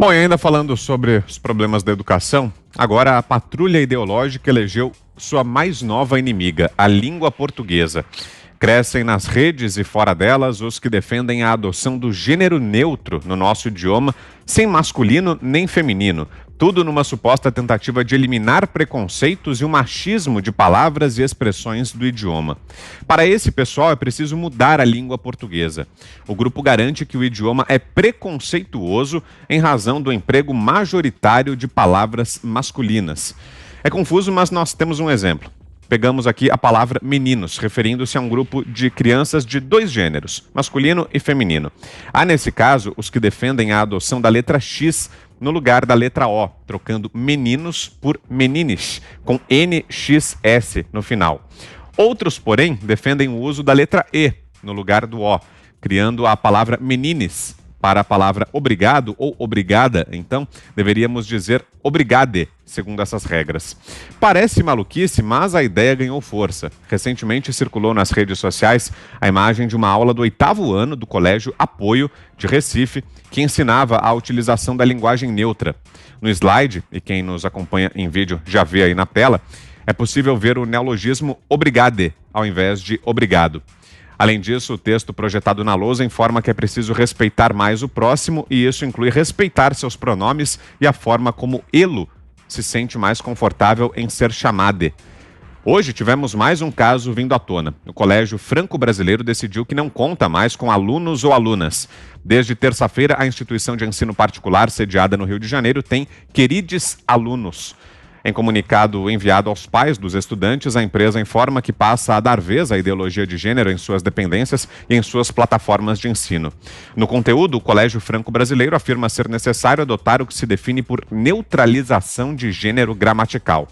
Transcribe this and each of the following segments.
Bom, e ainda falando sobre os problemas da educação, agora a patrulha ideológica elegeu sua mais nova inimiga, a língua portuguesa. Crescem nas redes e fora delas os que defendem a adoção do gênero neutro no nosso idioma, sem masculino nem feminino. Tudo numa suposta tentativa de eliminar preconceitos e o machismo de palavras e expressões do idioma. Para esse pessoal é preciso mudar a língua portuguesa. O grupo garante que o idioma é preconceituoso em razão do emprego majoritário de palavras masculinas. É confuso, mas nós temos um exemplo. Pegamos aqui a palavra meninos, referindo-se a um grupo de crianças de dois gêneros, masculino e feminino. Há, nesse caso, os que defendem a adoção da letra X no lugar da letra O, trocando meninos por menines, com NXS no final. Outros, porém, defendem o uso da letra E no lugar do O, criando a palavra menines. Para a palavra obrigado ou obrigada, então, deveríamos dizer obrigade, segundo essas regras. Parece maluquice, mas a ideia ganhou força. Recentemente circulou nas redes sociais a imagem de uma aula do 8º ano do Colégio Apoio, de Recife, que ensinava a utilização da linguagem neutra. No slide, e quem nos acompanha em vídeo já vê aí na tela, é possível ver o neologismo obrigade, ao invés de obrigado. Além disso, o texto projetado na lousa informa que é preciso respeitar mais o próximo e isso inclui respeitar seus pronomes e a forma como ele se sente mais confortável em ser chamado. Hoje tivemos mais um caso vindo à tona. O Colégio Franco-Brasileiro decidiu que não conta mais com alunos ou alunas. Desde terça-feira, a instituição de ensino particular sediada no Rio de Janeiro tem queridos alunos. Em comunicado enviado aos pais dos estudantes, a empresa informa que passa a dar vez à ideologia de gênero em suas dependências e em suas plataformas de ensino. No conteúdo, o Colégio Franco-Brasileiro afirma ser necessário adotar o que se define por neutralização de gênero gramatical.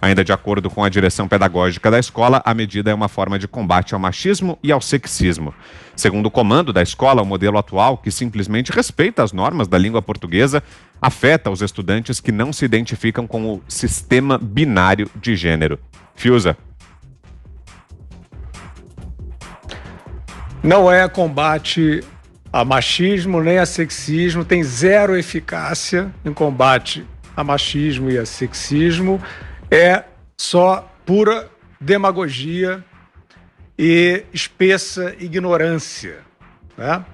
Ainda de acordo com a direção pedagógica da escola, a medida é uma forma de combate ao machismo e ao sexismo. Segundo o comando da escola, o modelo atual, que simplesmente respeita as normas da língua portuguesa, afeta os estudantes que não se identificam com o sistema binário de gênero. Fiuza. Não é combate a machismo nem a sexismo, tem zero eficácia em combate a machismo e a sexismo. É só pura demagogia e espessa ignorância, né?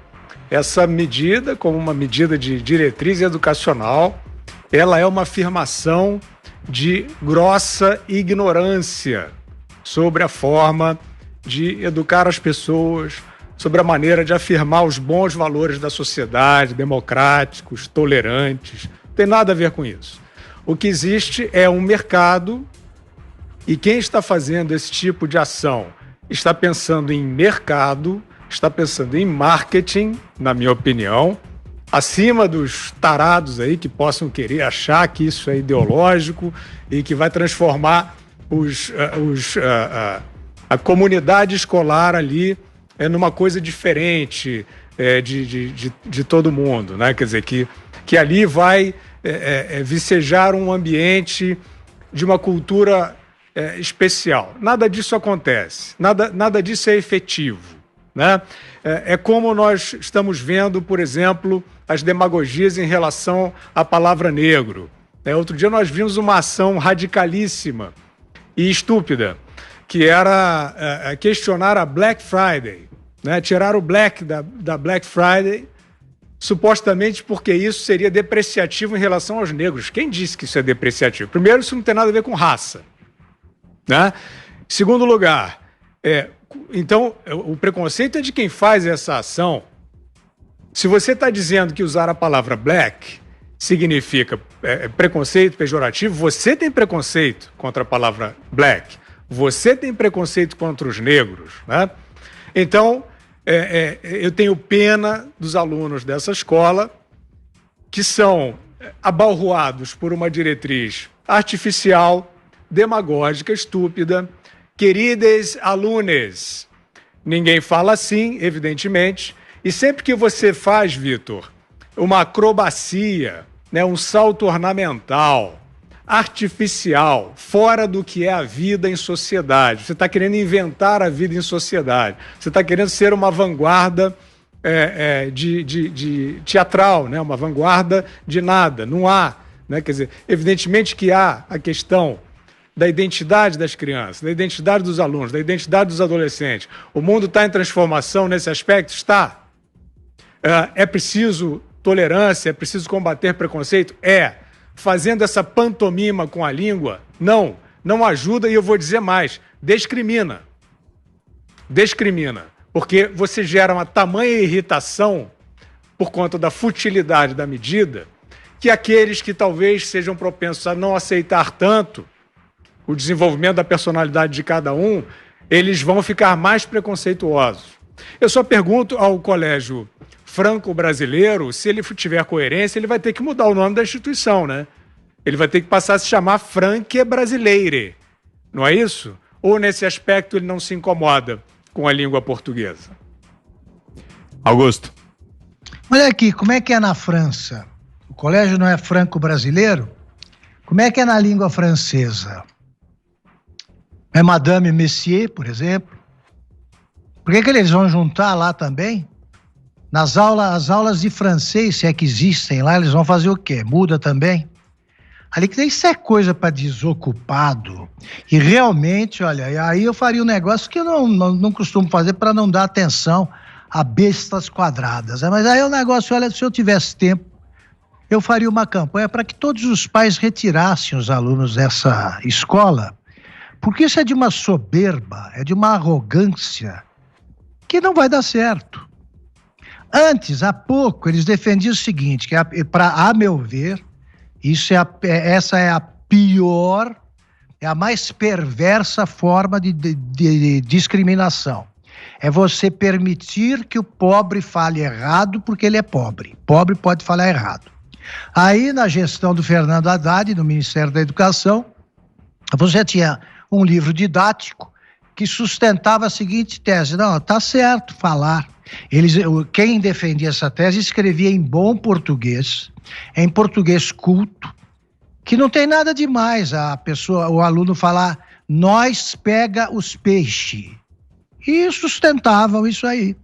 Essa medida, como uma medida de diretriz educacional, ela é uma afirmação de grossa ignorância sobre a forma de educar as pessoas, sobre a maneira de afirmar os bons valores da sociedade, democráticos, tolerantes. Não tem nada a ver com isso. O que existe é um mercado e quem está fazendo esse tipo de ação está pensando em mercado, está pensando em marketing, na minha opinião, acima dos tarados aí que possam querer achar que isso é ideológico e que vai transformar a comunidade escolar ali numa coisa diferente de todo mundo, né? Quer dizer, que ali vai vicejar um ambiente de uma cultura especial. Nada disso acontece, nada disso é efetivo, né? É como nós estamos vendo, por exemplo, as demagogias em relação à palavra negro. Outro dia nós vimos uma ação radicalíssima e estúpida, que era questionar a Black Friday, né? Tirar o black da Black Friday, supostamente porque isso seria depreciativo em relação aos negros. Quem disse que isso é depreciativo? Primeiro, isso não tem nada a ver com raça, né? Segundo lugar, então, o preconceito é de quem faz essa ação. Se você está dizendo que usar a palavra black significa preconceito pejorativo, você tem preconceito contra a palavra black. Você tem preconceito contra os negros, né? Então, eu tenho pena dos alunos dessa escola que são abalroados por uma diretriz artificial, demagógica, estúpida. Queridas alunas, ninguém fala assim, evidentemente, e sempre que você faz, Vitor, uma acrobacia, né, um salto ornamental, artificial, fora do que é a vida em sociedade, você está querendo inventar a vida em sociedade, você está querendo ser uma vanguarda de teatral, né? Uma vanguarda de nada, não há. Né? Quer dizer, evidentemente que há a questão da identidade das crianças, da identidade dos alunos, da identidade dos adolescentes. O mundo está em transformação nesse aspecto? Está. É preciso tolerância, é preciso combater preconceito? Fazendo essa pantomima com a língua? Não ajuda, e eu vou dizer mais, discrimina. Porque você gera uma tamanha irritação por conta da futilidade da medida, que aqueles que talvez sejam propensos a não aceitar tanto o desenvolvimento da personalidade de cada um, eles vão ficar mais preconceituosos. Eu só pergunto ao colégio franco-brasileiro, se ele tiver coerência, ele vai ter que mudar o nome da instituição, né? Ele vai ter que passar a se chamar Franque Brasileire, não é isso? Ou nesse aspecto ele não se incomoda com a língua portuguesa? Augusto. Olha aqui, como é que é na França? O colégio não é franco-brasileiro? Como é que é na língua francesa? É Madame Messier, por exemplo? Por que eles vão juntar lá também? As aulas de francês, se é que existem lá, eles vão fazer o quê? Muda também? Ali que isso é coisa para desocupado. E realmente, olha, aí eu faria um negócio que eu não costumo fazer para não dar atenção a bestas quadradas. Mas aí o negócio, olha, se eu tivesse tempo, eu faria uma campanha para que todos os pais retirassem os alunos dessa escola, porque isso é de uma soberba, é de uma arrogância que não vai dar certo. Antes, há pouco, eles defendiam o seguinte, que a meu ver, essa é a pior, é a mais perversa forma de discriminação. É você permitir que o pobre fale errado porque ele é pobre. Pobre pode falar errado. Aí, na gestão do Fernando Haddad, no Ministério da Educação, você tinha um livro didático que sustentava a seguinte tese: não, tá certo falar. Quem defendia essa tese escrevia em bom português, em português culto, que não tem nada demais o aluno falar, nós pega os peixes. E sustentavam isso aí.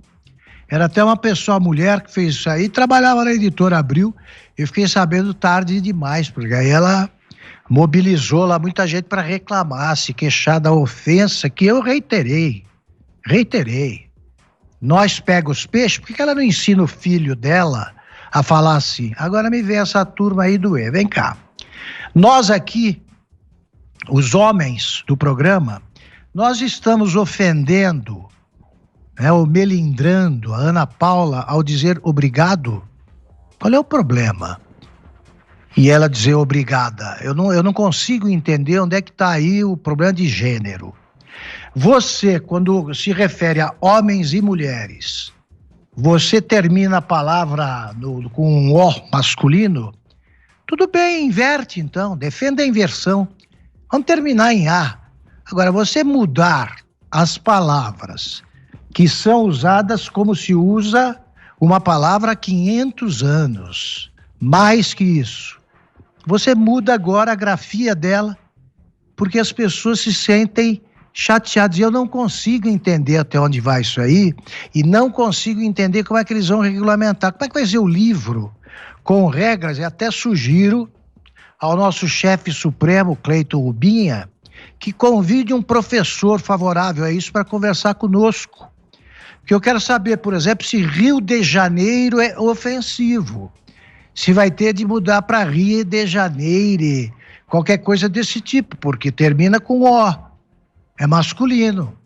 Era até uma mulher que fez isso aí, trabalhava na Editora Abril. Eu fiquei sabendo tarde demais, porque aí ela mobilizou lá muita gente para reclamar, se queixar da ofensa, que eu reiterei. Nós pega os peixes, por que ela não ensina o filho dela a falar assim? Agora me vem essa turma aí doer, vem cá. Nós aqui, os homens do programa, nós estamos ofendendo, ou melindrando a Ana Paula ao dizer obrigado? Qual é o problema? E ela dizer obrigada. Eu não consigo entender onde é que está aí o problema de gênero. Você, quando se refere a homens e mulheres, você termina a palavra com um O masculino? Tudo bem, inverte então, defenda a inversão. Vamos terminar em A. Agora, você mudar as palavras que são usadas como se usa uma palavra há 500 anos, mais que isso. Você muda agora a grafia dela, porque as pessoas se sentem chateadas. E eu não consigo entender até onde vai isso aí, e não consigo entender como é que eles vão regulamentar. Como é que vai ser o livro com regras? E até sugiro ao nosso chefe supremo, Cleiton Rubinha, que convide um professor favorável a isso para conversar conosco. Porque eu quero saber, por exemplo, se Rio de Janeiro é ofensivo. Se vai ter de mudar para Rio de Janeiro, qualquer coisa desse tipo, porque termina com O, é masculino.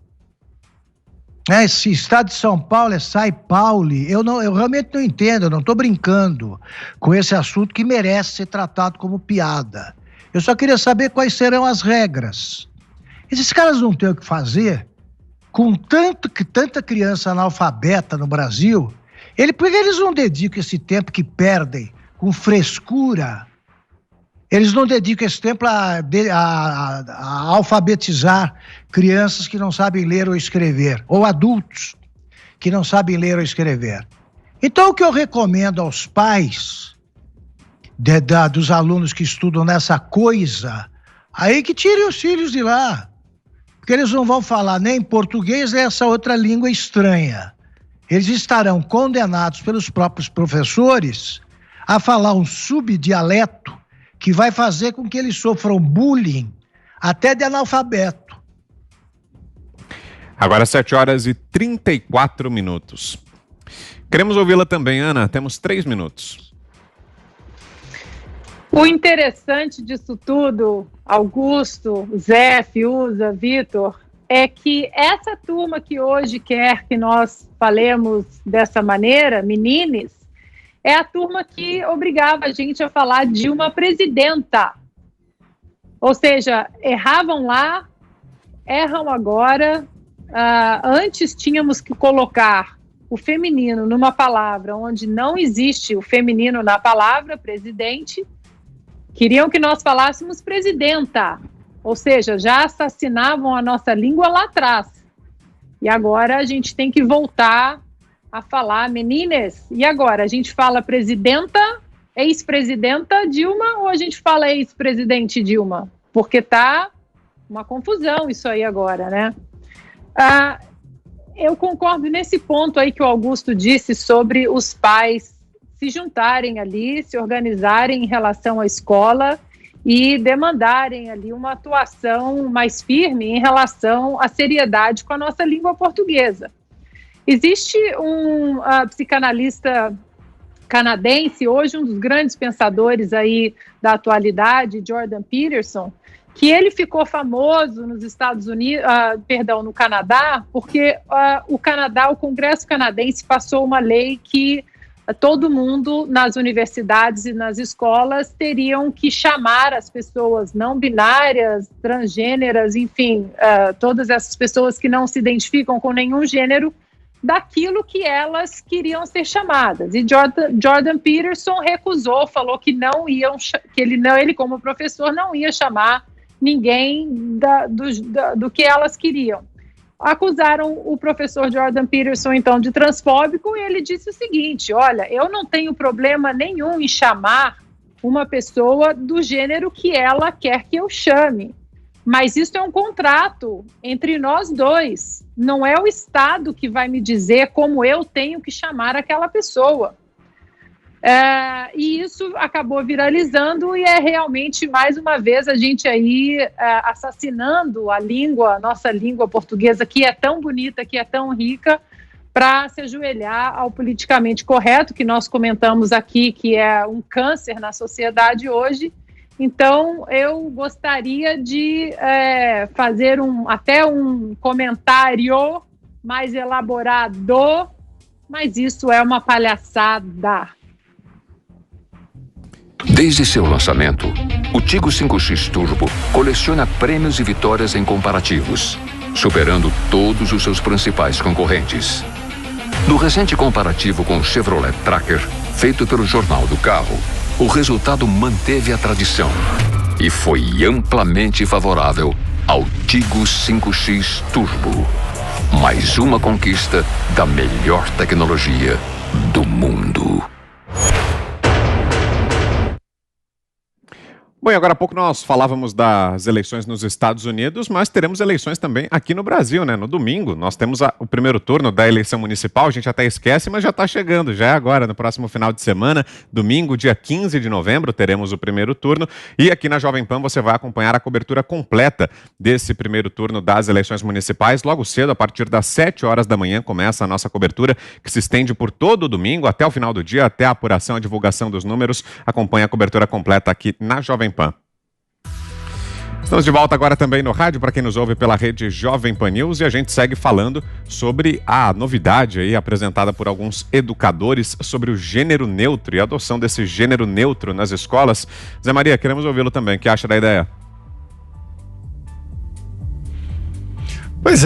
Se Estado de São Paulo é Sai Pauli, eu realmente não entendo, eu não estou brincando com esse assunto que merece ser tratado como piada. Eu só queria saber quais serão as regras. Esses caras não têm o que fazer com tanta criança analfabeta no Brasil. Por que eles não dedicam esse tempo que perdem com frescura? Eles não dedicam esse tempo a alfabetizar crianças que não sabem ler ou escrever, ou adultos que não sabem ler ou escrever. Então, o que eu recomendo aos pais dos alunos que estudam nessa coisa, aí que tirem os filhos de lá, porque eles não vão falar nem português nem essa outra língua estranha. eles estarão condenados pelos próprios professores a falar um subdialeto que vai fazer com que eles sofram bullying até de analfabeto. Agora 7h34. Queremos ouvi-la também, Ana. Temos 3 minutos. O interessante disso tudo, Augusto, Zé, Fiuza, Vitor, é que essa turma que hoje quer que nós falemos dessa maneira, menines, é a turma que obrigava a gente a falar de uma presidenta. Ou seja, erravam lá, erram agora. Antes tínhamos que colocar o feminino numa palavra onde não existe o feminino na palavra presidente. Queriam que nós falássemos presidenta, ou seja, já assassinavam a nossa língua lá atrás. E agora a gente tem que voltar a falar, meninas, e agora? A gente fala presidenta, ex-presidenta Dilma, ou a gente fala ex-presidente Dilma? Porque tá uma confusão isso aí agora, né? Eu concordo nesse ponto aí que o Augusto disse sobre os pais se juntarem ali, se organizarem em relação à escola e demandarem ali uma atuação mais firme em relação à seriedade com a nossa língua portuguesa. Existe um psicanalista canadense, hoje um dos grandes pensadores aí da atualidade, Jordan Peterson, que ele ficou famoso nos Estados Unidos, no Canadá, porque o Congresso canadense passou uma lei que todo mundo nas universidades e nas escolas teriam que chamar as pessoas não binárias, transgêneras, enfim, todas essas pessoas que não se identificam com nenhum gênero, daquilo que elas queriam ser chamadas. E Jordan Peterson recusou, falou que ele como professor não ia chamar ninguém do que elas queriam. Acusaram o professor Jordan Peterson, então, de transfóbico, e ele disse o seguinte: olha, eu não tenho problema nenhum em chamar uma pessoa do gênero que ela quer que eu chame, mas isso é um contrato entre nós dois, não é o Estado que vai me dizer como eu tenho que chamar aquela pessoa. E isso acabou viralizando e é realmente, mais uma vez, a gente aí assassinando a nossa língua portuguesa, que é tão bonita, que é tão rica, para se ajoelhar ao politicamente correto, que nós comentamos aqui, que é um câncer na sociedade hoje. Então, eu gostaria de fazer até um comentário mais elaborado, mas isso é uma palhaçada. Desde seu lançamento, o Tigo 5X Turbo coleciona prêmios e vitórias em comparativos, superando todos os seus principais concorrentes. No recente comparativo com o Chevrolet Tracker, feito pelo Jornal do Carro, o resultado manteve a tradição e foi amplamente favorável ao Tigo 5X Turbo. Mais uma conquista da melhor tecnologia do mundo. Bom, e agora há pouco nós falávamos das eleições nos Estados Unidos, mas teremos eleições também aqui no Brasil, né? No domingo, nós temos o primeiro turno da eleição municipal, a gente até esquece, mas já está chegando, já é agora, no próximo final de semana, domingo, dia 15 de novembro, teremos o primeiro turno, e aqui na Jovem Pan você vai acompanhar a cobertura completa desse primeiro turno das eleições municipais. Logo cedo, a partir das 7 horas da manhã, começa a nossa cobertura, que se estende por todo o domingo, até o final do dia, até a apuração, a divulgação dos números. Acompanhe a cobertura completa aqui na Jovem Pan. Estamos de volta agora também no rádio, para quem nos ouve pela rede Jovem Pan News, e a gente segue falando sobre a novidade aí apresentada por alguns educadores sobre o gênero neutro e a adoção desse gênero neutro nas escolas. Zé Maria, queremos ouvi-lo também. O que acha da ideia? Pois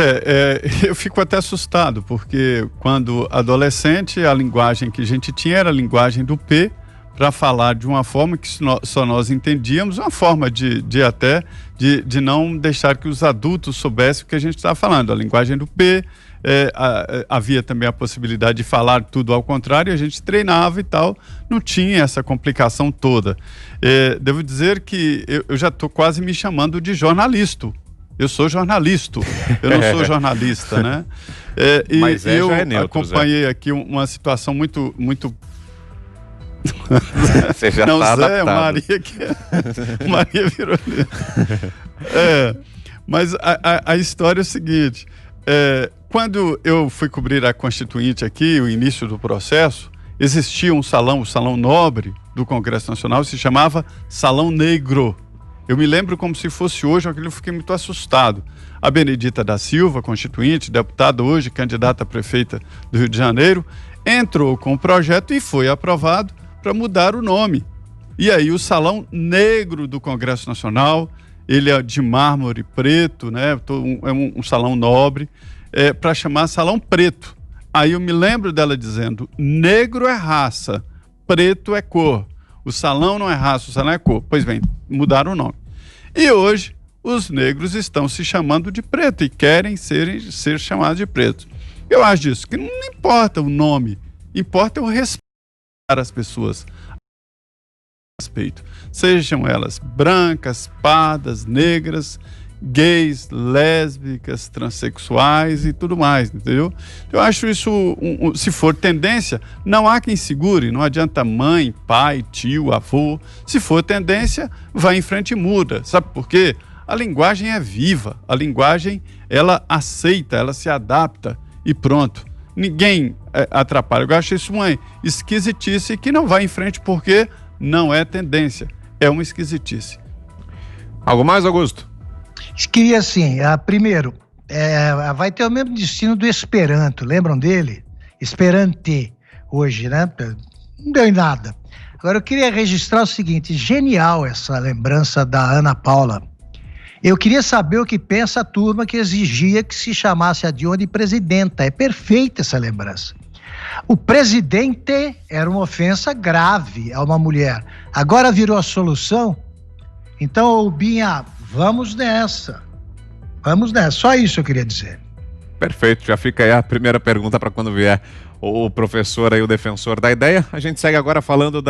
eu fico até assustado, porque quando adolescente a linguagem que a gente tinha era a linguagem do P, para falar de uma forma que só nós entendíamos, uma forma de não deixar que os adultos soubessem o que a gente estava falando. A linguagem do P, havia também a possibilidade de falar tudo ao contrário, a gente treinava e tal, não tinha essa complicação toda. Devo dizer que eu já estou quase me chamando de jornalista, Eu sou jornalista, eu não sou jornalista, né? Mas eu já é neutro, acompanhei aqui uma situação muito... Você já não, tá Zé, adaptado. Maria que Maria virou... Mas a história é o seguinte, quando eu fui cobrir a Constituinte aqui, o início do processo, existia um salão, o Salão Nobre do Congresso Nacional, se chamava Salão Negro. Eu me lembro como se fosse hoje, aquilo eu fiquei muito assustado. A Benedita da Silva, constituinte, deputada hoje, candidata a prefeita do Rio de Janeiro, entrou com o projeto e foi aprovado para mudar o nome. E aí o Salão Negro do Congresso Nacional, ele é de mármore preto, né? É um salão nobre, para chamar Salão Preto. Aí eu me lembro dela dizendo, negro é raça, preto é cor. O salão não é raça, o salão é cor. Pois bem, mudaram o nome. E hoje, os negros estão se chamando de preto e querem ser chamados de preto. Eu acho disso, que não importa o nome, importa o respeito às pessoas. Respeito. Sejam elas brancas, pardas, negras, gays, lésbicas, transexuais e tudo mais, entendeu? Eu acho isso, se for tendência, não há quem segure, não adianta mãe, pai, tio, avô. Se for tendência, vai em frente e muda. Sabe por quê? A linguagem é viva, a linguagem, ela aceita, ela se adapta e pronto. Ninguém atrapalha. Eu acho isso uma esquisitice que não vai em frente porque não é tendência, é uma esquisitice. Algo mais, Augusto? Queria assim, primeiro, vai ter o mesmo destino do Esperanto, lembram dele? Esperante, hoje, né? Não deu em nada. Agora eu queria registrar o seguinte, genial essa lembrança da Ana Paula. Eu queria saber o que pensa a turma que exigia que se chamasse a Dilma de presidenta. É perfeita essa lembrança. O presidente era uma ofensa grave a uma mulher. Agora virou a solução? Então, Binha, vamos nessa. Vamos nessa. Só isso eu queria dizer. Perfeito. Já fica aí a primeira pergunta para quando vier o professor aí, o defensor da ideia. A gente segue agora falando da